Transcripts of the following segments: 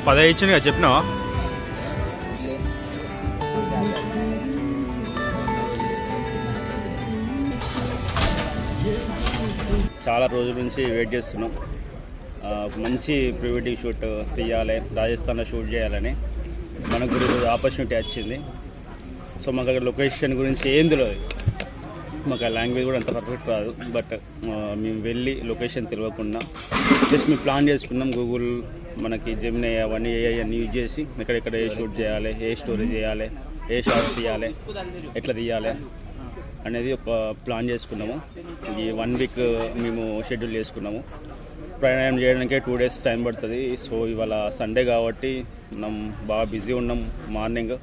పదే ఇచ్చింది కదా చెప్పినావా? చాలా రోజుల నుంచి వెయిట్ చేస్తున్నాం. మంచి ప్రీ వెడ్డింగ్ షూట్ తీయాలి, రాజస్థాన్లో షూట్ చేయాలని మనకు ఆపర్చునిటీ వచ్చింది. సో మాకు అక్కడ లొకేషన్ గురించి ఏం తెలియదు, మాకు ఆ లాంగ్వేజ్ కూడా అంత పర్ఫెక్ట్ రాదు. బట్ మేము వెళ్ళి లొకేషన్ తెలియకుండా జస్ట్ మేము ప్లాన్ చేసుకున్నాం. గూగుల్ మనకి జెమినీ అవన్నీ అన్నీ యూజ్ చేసి ఎక్కడెక్కడ ఏ షూట్ చేయాలి, ఏ స్టోరీ చేయాలి, ఏ షార్ట్స్ తీయాలి, ఎట్లా తీయాలి అనేది ఒక ప్లాన్ చేసుకున్నాము. ఈ 1 వీక్ మేము షెడ్యూల్ చేసుకున్నాము. ప్రయాణం చేయడానికే 2 days టైం పడుతుంది. సో ఇవాళ సండే కాబట్టి మనం బాగా బిజీ ఉన్నాం. Morning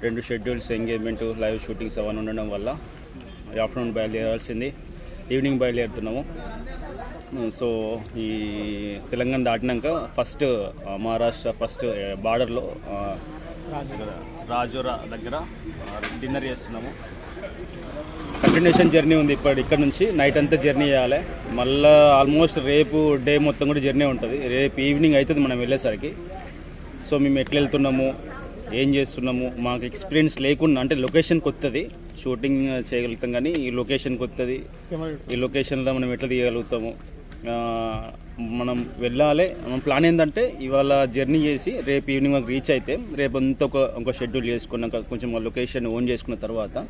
2 schedules, engagement, live shootings అవన్నీ ఉండడం వల్ల ఆఫ్టర్నూన్ బయలుదేరాల్సింది, ఈవినింగ్ బయలుదేరుతున్నాము. సో ఈ తెలంగాణ దాటినాక ఫస్ట్ మహారాష్ట్ర ఫస్ట్ బార్డర్లో రాజోరా దగ్గర డిన్నర్ చేస్తున్నాము. కంటిన్యూషన్ జర్నీ ఉంది. ఇక్కడ నుంచి నైట్ అంతా జర్నీ చేయాలి. మళ్ళీ ఆల్మోస్ట్ రేపు డే మొత్తం కూడా జర్నీ ఉంటుంది. రేపు ఈవినింగ్ అవుతుంది మనం వెళ్ళేసరికి. సో మేము ఎట్లా వెళ్తున్నాము, ఏం చేస్తున్నాము, మాకు ఎక్స్పీరియన్స్ లేకుండా, అంటే లొకేషన్ కొత్తది, షూటింగ్ చేయగలుగుతాం కానీ ఈ లొకేషన్ కొత్తది. ఈ లొకేషన్లో మనం ఎట్లా తీయగలుగుతాము, మనం వెళ్ళాలి. మన ప్లాన్ ఏంటంటే ఇవాళ జర్నీ చేసి రేపు ఈవినింగ్ మాకు రీచ్ అయితే రేపు అంతా ఒక షెడ్యూల్ చేసుకున్నాక కొంచెం లొకేషన్ ఓన్ చేసుకున్న తర్వాత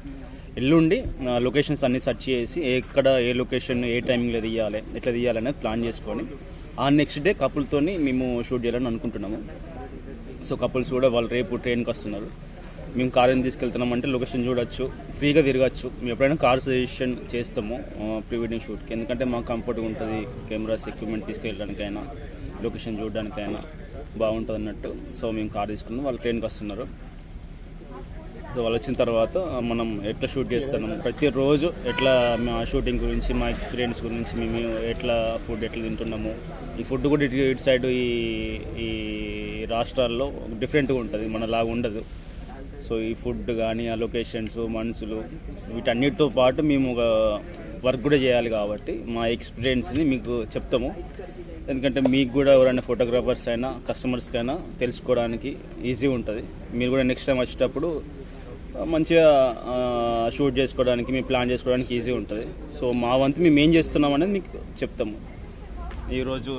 ఎల్లుండి లొకేషన్స్ అన్నీ సెర్చ్ చేసి ఎక్కడ ఏ లొకేషన్ ఏ టైమింగ్లో తీయాలి, ఎట్లా తీయాలి అనేది ప్లాన్ చేసుకొని ఆ నెక్స్ట్ డే కపుల్తోని మేము షూట్ చేయాలని అనుకుంటున్నాము. సో కపుల్స్ కూడా వాళ్ళు రేపు ట్రైన్కి వస్తున్నారు. మేము కార్ ఏం తీసుకెళ్తున్నామంటే లొకేషన్ చూడొచ్చు, ఫ్రీగా తిరగచ్చు. మేము ఎప్పుడైనా కార్ సజెషన్ చేస్తాము ప్రీ వెడ్డింగ్ షూట్కి, ఎందుకంటే మాకు కంఫర్ట్గా ఉంటుంది. కెమెరాస్ ఎక్విప్మెంట్ తీసుకెళ్ళడానికైనా లొకేషన్ చూడడానికైనా బాగుంటుంది అన్నట్టు. సో మేము కార్ తీసుకున్నాం, వాళ్ళు ట్రైన్కి వస్తున్నారు. సో వాళ్ళు వచ్చిన తర్వాత మనం ఎట్లా షూట్ చేస్తున్నాము, ప్రతిరోజు ఎట్లా మా షూటింగ్ గురించి, మా ఎక్స్పీరియన్స్ గురించి, మేము ఎట్లా ఫుడ్ ఎట్లా తింటున్నాము. ఈ ఫుడ్ కూడా ఇటు సైడ్ ఈ రాష్ట్రాల్లో డిఫరెంట్గా ఉంటుంది, మనలాగా ఉండదు. సో ఈ ఫుడ్ కానీ, ఆ లొకేషన్స్, మనుషులు, వీటన్నిటితో పాటు మేము ఒక వర్క్ కూడా చేయాలి కాబట్టి మా ఎక్స్పీరియన్స్ని మీకు చెప్తాము. ఎందుకంటే మీకు కూడా ఎవరైనా ఫోటోగ్రాఫర్స్ అయినా కస్టమర్స్కి అయినా తెలుసుకోవడానికి ఈజీ ఉంటుంది. మీరు కూడా నెక్స్ట్ టైం వచ్చేటప్పుడు మంచిగా షూట్ చేసుకోవడానికి, మేము ప్లాన్ చేసుకోవడానికి ఈజీ ఉంటుంది. సో మా వంతు మేము ఏం చేస్తున్నాం అనేది మీకు చెప్తాము. ఈరోజు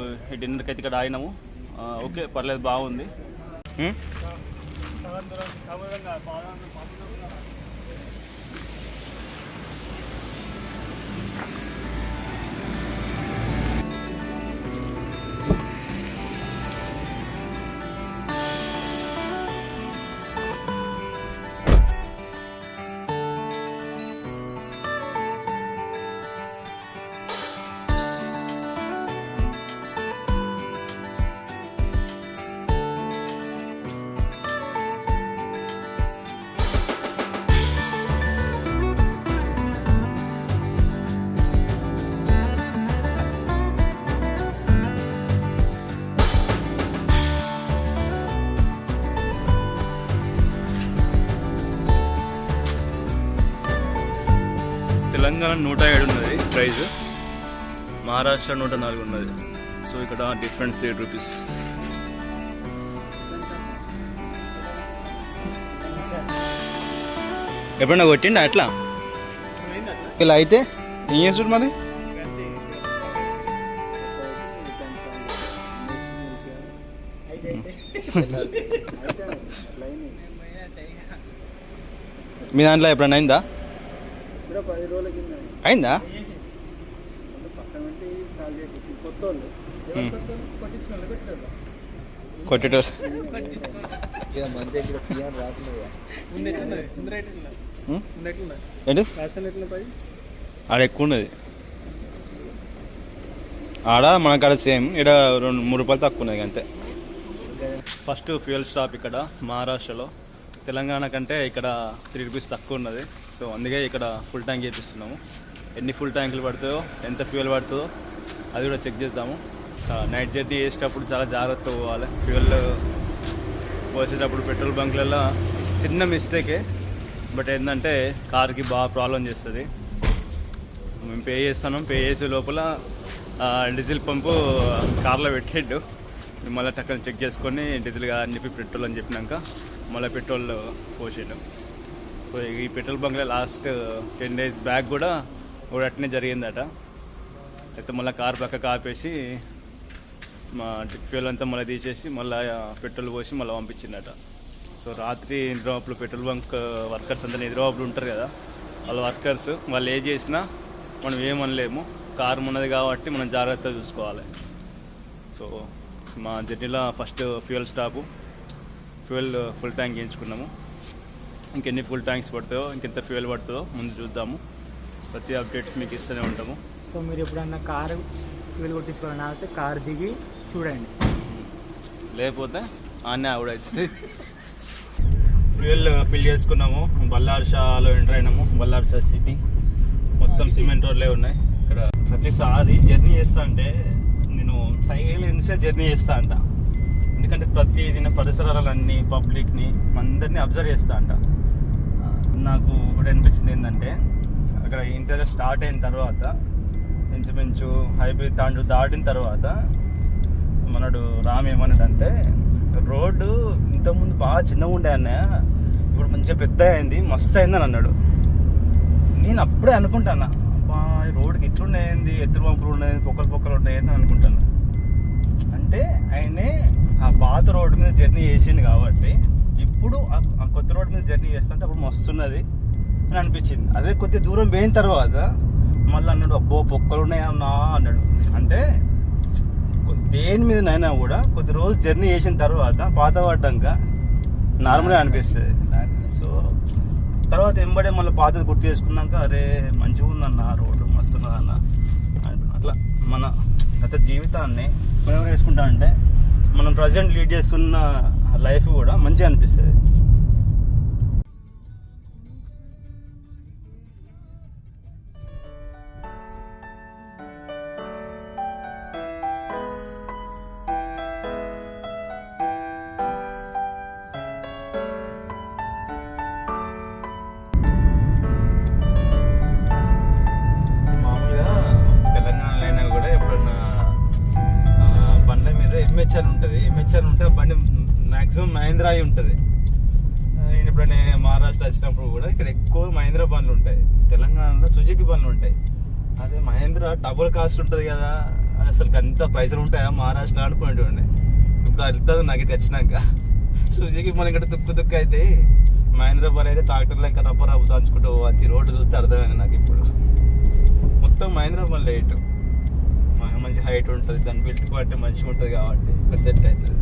డిన్నర్కి అయితే ఇక్కడ ఆగినాము. ఓకే, పర్లేదు, బాగుంది. తెలంగాణ 107 ఉన్నది ప్రైజ్, మహారాష్ట్ర 104 ఉన్నది. సో ఇక్కడ డిఫరెంట్ 3 రూపీస్. ఎప్పుడన్నా కొట్టిండి అట్లా ఇలా అయితే ఏం చేస్తాడు మరి? మీ దాంట్లో ఎప్పుడన్నా అయిందా? అయిందా? కొట్టేటోళ్ళు ఆడ ఎక్కువ ఉన్నది. ఆడ మనకాడ సేమ్, ఇక్కడ 2-3 రూపాయలు తక్కువ ఉన్నది అంతే. ఫస్ట్ ఫ్యూయల్ స్టాప్ ఇక్కడ మహారాష్ట్రలో. తెలంగాణ కంటే ఇక్కడ 3 రూపీస్ తక్కువ ఉన్నది. సో అందుకే ఇక్కడ ఫుల్ ట్యాంక్ చేపిస్తున్నాము. ఎన్ని ఫుల్ ట్యాంకులు పడుతుందో, ఎంత ఫ్యూయల్ పడుతుందో అది కూడా చెక్ చేద్దాము. నైట్ జర్నీ చేసేటప్పుడు చాలా జాగ్రత్తగా పోవాలి. ఫ్యూయల్ పోసేటప్పుడు పెట్రోల్ బంక్లలో చిన్న మిస్టేకే బట్ ఏంటంటే కార్కి బాగా ప్రాబ్లం చేస్తుంది. మేము పే చేసే లోపల డీజిల్ పంపు కార్లో పెట్టిండు. మళ్ళీ టక్కన చెక్ చేసుకొని డీజిల్ కాదని చెప్పి పెట్రోల్ అని చెప్పినాక మళ్ళీ పెట్రోల్ పోసిండు. సో ఈ పెట్రోల్ బంక్లో లాస్ట్ 10 days బ్యాక్ కూడా అట్నే జరిగిందట. అయితే మళ్ళీ కార్ పక్కకు ఆపేసి మా ఫ్యూల్ అంతా మళ్ళీ తీసేసి మళ్ళీ పెట్రోల్ పోసి మళ్ళీ పంపించిందట. సో రాత్రి నిద్రవాపులు పెట్రోల్ బంక్ వర్కర్స్ అంతా నిద్రవాపులు ఉంటారు కదా, వాళ్ళ వర్కర్స్ వాళ్ళు ఏ చేసినా మనం ఏమనలేము. కారు ఉన్నది కాబట్టి మనం జాగ్రత్తగా చూసుకోవాలి. సో మా జర్నీలో first fuel stop, fuel full tank వేయించుకున్నాము. ఇంకెన్ని ఫుల్ ట్యాంక్స్ పడుతుందో, ఇంకెంత ఫ్యూయల్ పడుతుందో ముందు చూద్దాము. ప్రతి అప్డేట్ మీకు ఇస్తూనే ఉంటాము. సో మీరు ఎప్పుడన్నా కారు ఫ్యూయల్ కొట్టించుకోవాలని అయితే కారు దిగి చూడండి, లేకపోతే ఆనే అవుతుంది. ఫ్యూయల్ ఫిల్ చేసుకున్నాము. బల్లార్షాలో ఎంటర్ అయినాము. బల్లార్షా సిటీ మొత్తం సిమెంట్ రోడ్లే ఉన్నాయి. ఇక్కడ ప్రతిసారి జర్నీ చేస్తా అంటే నేను సైలెన్స్గా జర్నీ చేస్తా అంట. ఎందుకంటే ప్రతి దిన పరిసరాలన్నీ పబ్లిక్ని అందరినీ అబ్జర్వ్ చేస్తా అంట. నాకు ఒకటి అనిపించింది ఏంటంటే, అక్కడ ఇంటర్ స్టార్ట్ అయిన తర్వాత ఇంచుమించు హైవే దాటిన తర్వాత మనడు రామ్ ఏమన్నాడంటే, రోడ్డు ఇంతకుముందు బాగా చిన్నగా ఉండే అన్న, ఇప్పుడు మంచిగా పెద్ద అయింది, మస్తు అయిందని అన్నాడు. నేను అప్పుడే అనుకుంటాను, అబ్బా ఈ రోడ్డుకి ఇట్లున్నాయింది, ఎత్తురు పంపులు ఉన్నాయి, పొక్కలు ఉన్నాయని అనుకుంటాను. అంటే ఆయనే ఆ పాత రోడ్డు మీద జర్నీ చేసిండు కాబట్టి ఇప్పుడు ఆ కొత్త రోడ్డు మీద జర్నీ చేస్తుంటే అప్పుడు మస్తున్నది అని అనిపించింది. అదే కొద్ది దూరం పోయిన తర్వాత మళ్ళీ అన్నాడు, అబ్బో పొక్కలు ఉన్నాయన్నా అన్నాడు. అంటే దేని మీదనైనా కూడా కొద్ది రోజు జర్నీ చేసిన తర్వాత పాత పడ్డాక నార్మల్గా అనిపిస్తుంది. సో తర్వాత ఎంబడే మళ్ళీ పాతది గుర్తు చేసుకున్నాక అరే మంచిగా ఉందన్న రోడ్డు, మస్తున్నదన్న. అట్లా మన గత జీవితాన్ని మనం వేసుకుంటా అంటే మనం ప్రజెంట్ లీడ్ చేస్తున్న లైఫ్ కూడా మంచిగా అనిపిస్తుంది. ఎంహెచ్ఆర్ ఉంటే బండి మ్యాక్సిమం మహేంద్రా అయి ఉంటుంది. నేను ఎప్పుడైనా మహారాష్ట్ర వచ్చినప్పుడు కూడా ఇక్కడ ఎక్కువ మహేంద్రా బండ్లు ఉంటాయి. తెలంగాణలో సుజుకి బండ్లు ఉంటాయి. అదే మహేంద్రా డబుల్ కాస్ట్ ఉంటుంది కదా, అసలు అంత పైసలు ఉంటాయా మహారాష్ట్ర అనుకునేటువంటి. ఇప్పుడు వెళ్తుంది నాకు ఇది వచ్చినాక. సుజుకి మన ఇక్కడ తుక్కు అయితే మహేంద్రా బండ్ అయితే ట్రాక్టర్లో ఇంకా రబ్బ దాచుకుంటూ వచ్చి రోడ్డు చూస్తే అర్థమైంది నాకు. ఇప్పుడు మొత్తం మహేంద్రా బండ్లు ఇటు మంచి హైట్ ఉంటుంది, దాని బిల్ట్ క్వాలిటీ మంచిగా ఉంటుంది కాబట్టి ఇక్కడ సెట్ అవుతుంది.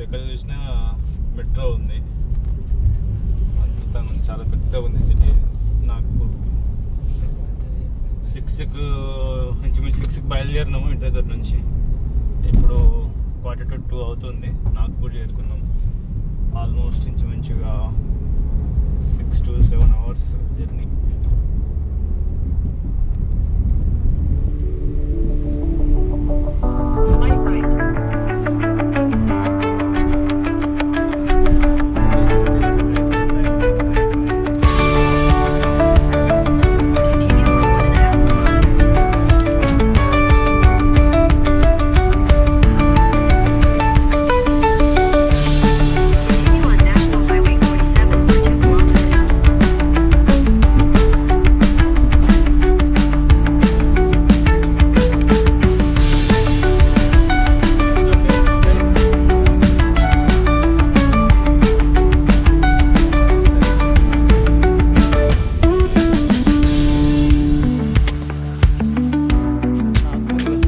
ఎక్కడ చూసినా మెట్రో ఉంది, అద్భుతంగా ఉంది, చాలా పెద్దగా ఉంది సిటీ నాగ్పూర్. 6కి ఇంచుమించు 6కి బయలుదేరినాము ఇంటి దగ్గర నుంచి. ఇప్పుడు 1:45 అవుతుంది, నాగ్పూర్ చేరుకున్నాం. ఆల్మోస్ట్ ఇంచుమించుగా 6 to 7 hours journey. Slight right. Continue for 1.5 kilometers. Continue on National Highway 47 for 2 kilometers.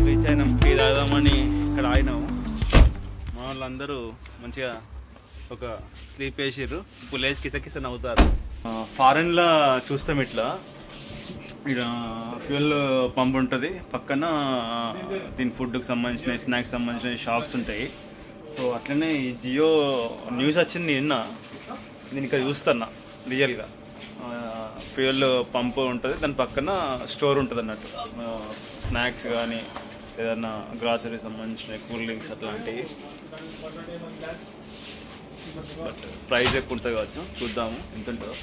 Reach అయినాం. టీ తాగుదామని ఇక్కడ ఆగినాము. మా వాళ్ళందరూ మంచిగా ఒక స్లీప్ వేసిర్రు, ఇప్పుడు లేచి కిసకిస నవ్వుతారు. ఫారెన్లో చూస్తాం ఇట్లా, ఇక్కడ ఫ్యూయల్ పంప్ ఉంటుంది, పక్కన దీని ఫుడ్కి సంబంధించిన స్నాక్స్ సంబంధించిన షాప్స్ ఉంటాయి. సో అట్లనే ఈ జియో న్యూస్ వచ్చింది నిన్న, నేను ఇక్కడ చూస్తున్నా రియల్గా. ఫ్యూయల్ పంప్ ఉంటుంది, దాని పక్కన స్టోర్ ఉంటుంది అన్నట్టు, స్నాక్స్ కానీ ఏదన్నా గ్రాసరీ సంబంధించిన కూల్ డ్రింక్స్ అట్లాంటివి. బట్ ప్రైస్ ఎక్కువ ఉంటుంది కావచ్చు, చూద్దాము ఎంత ఉంటుందో.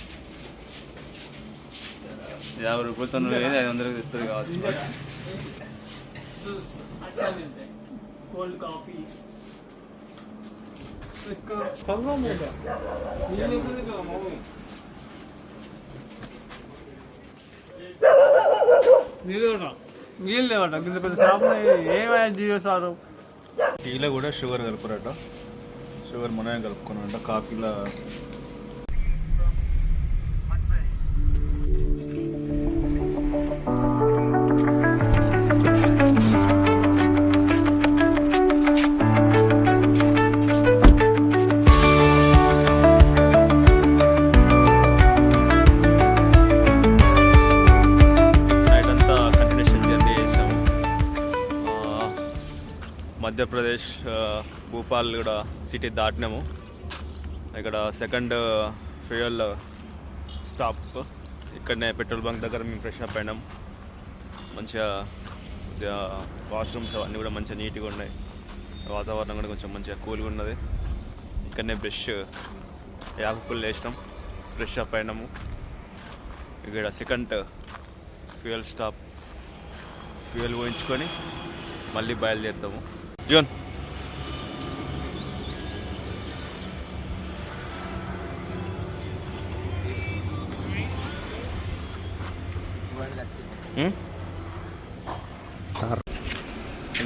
50 రూపాయలతో 500 ఇస్తుంది కావచ్చు. కోల్డ్ కాఫీ నీళ్ళు లేవట, కింద పెద్ద షాప్ ఏమైనా జియో సారు. టీలో కూడా షుగర్ కలుపురట, షుగర్ మనమే కలుపుకున్నాంట. కాఫీలో నైట్ అంతా కంటిన్యూషన్ జర్నీ చేసినాము. మధ్యప్రదేశ్ భూపాల్ కూడా సిటీ దాటినాము. ఇక్కడ సెకండ్ ఫ్యూయల్ స్టాప్, ఇక్కడనే పెట్రోల్ బంక్ దగ్గర మేము ఫ్రెష్ అప్ అయినాం. మంచిగా వాష్రూమ్స్ అవన్నీ కూడా మంచిగా నీట్గా ఉన్నాయి, వాతావరణం కూడా కొంచెం మంచిగా కూల్గా ఉన్నది. ఇక్కడనే బ్రష్ యాకులు వేసినాం, ఫ్రెష్ అప్ అయినాము. ఇక్కడ సెకండ్ ఫ్యూయల్ స్టాప్, ఫ్యూయల్ పోయించుకొని మళ్ళీ బయలుదేరుతాము. జోన్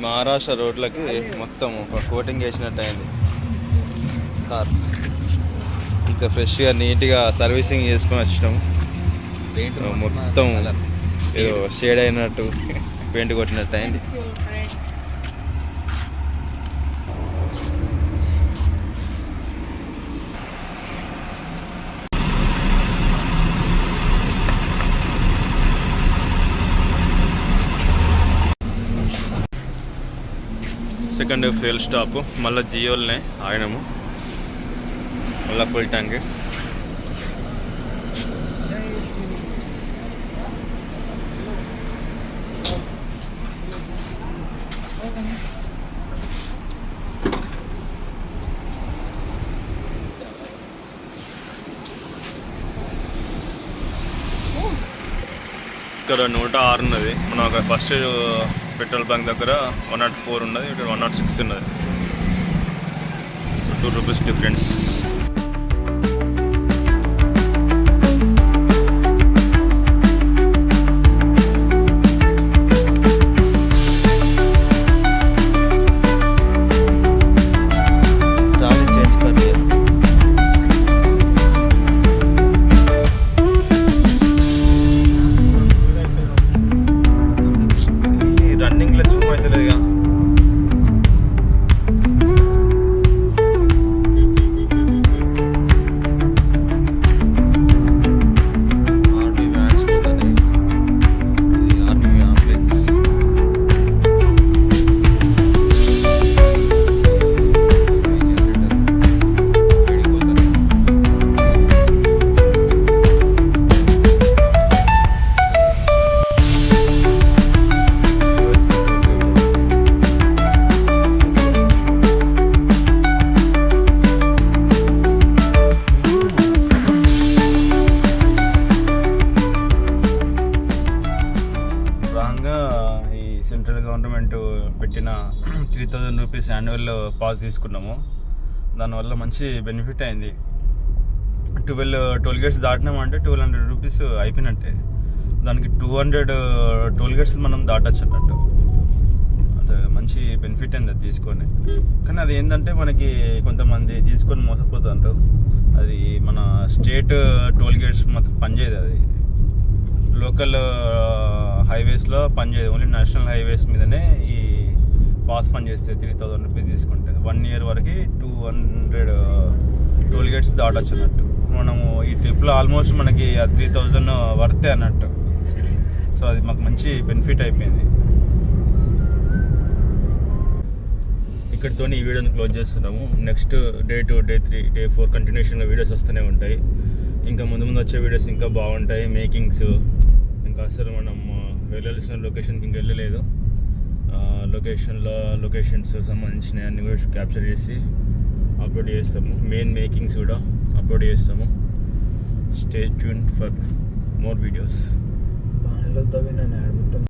మహారాష్ట్ర రోడ్లకి మొత్తం ఒక కోటింగ్ వేసినట్టు అయింది కార్. ఇంకా ఫ్రెష్గా నీట్గా సర్వీసింగ్ చేసుకొని వచ్చినాము. మొత్తం ఏదో షేడ్ అయినట్టు పెయింట్ కొట్టినట్టు అయింది. సెకండ్ ఫ్యూయల్ స్టాప్, మళ్ళీ జియోల్నే ఆగినాము, మళ్ళీ ఫుల్ ట్యాంక్. ఇక్కడ 106 ఉన్నది. మన ఒక ఫస్ట్ పెట్రోల్ బంక్ దగ్గర 104 ఉన్నది, ఇక్కడ 106 ఉన్నది. 2 రూపీస్ డిఫరెన్స్. రన్నింగ్లో జూమ్ అవుతలేదుగా. రూపీస్ యాన్యువల్ పాస్ తీసుకున్నాము. దానివల్ల మంచి బెనిఫిట్ అయింది. 12 టోల్ గేట్స్ దాటినామంటే 1200 రూపీస్ అయిపోయినట్టే. దానికి 200 టోల్ గేట్స్ మనం దాటచ్చు అన్నట్టు. అంటే మంచి బెనిఫిట్ అయింది అది తీసుకొని. కానీ అది ఏంటంటే మనకి కొంతమంది తీసుకొని మోసపోతుంటారు. అది మన స్టేట్ టోల్ గేట్స్ మాత్రం పనిచేయదు. అది లోకల్ హైవేస్లో పనిచేయదు. ఓన్లీ నేషనల్ హైవేస్ మీదనే ఈ పాస్ పనిచేస్తుంది. 3000 రూపీస్ తీసుకుంటే 1 year వరకు 200 టోల్ గేట్స్ దాటచ్చు అన్నట్టు. మనము ఈ ట్రిప్లో ఆల్మోస్ట్ మనకి 3000 వర్తే అన్నట్టు. సో అది మాకు మంచి బెనిఫిట్ అయిపోయింది. ఇక్కడితో ఈ వీడియోని క్లోజ్ చేస్తున్నాము. నెక్స్ట్ డే 2, డే 3, డే 4 కంటిన్యూషన్గా వీడియోస్ వస్తూనే ఉంటాయి. ఇంకా ముందు వచ్చే వీడియోస్ ఇంకా బాగుంటాయి. మేకింగ్స్ ఇంకా అసలు మనం వెళ్ళాల్సిన లొకేషన్కి ఇంకా వెళ్ళలేదు. లొకేషన్స్ సంబంధించిన అన్ని కూడా క్యాప్చర్ చేసి అప్లోడ్ చేస్తాము. మెయిన్ మేకింగ్స్ కూడా అప్లోడ్ చేస్తాము. Stay tune for more videos.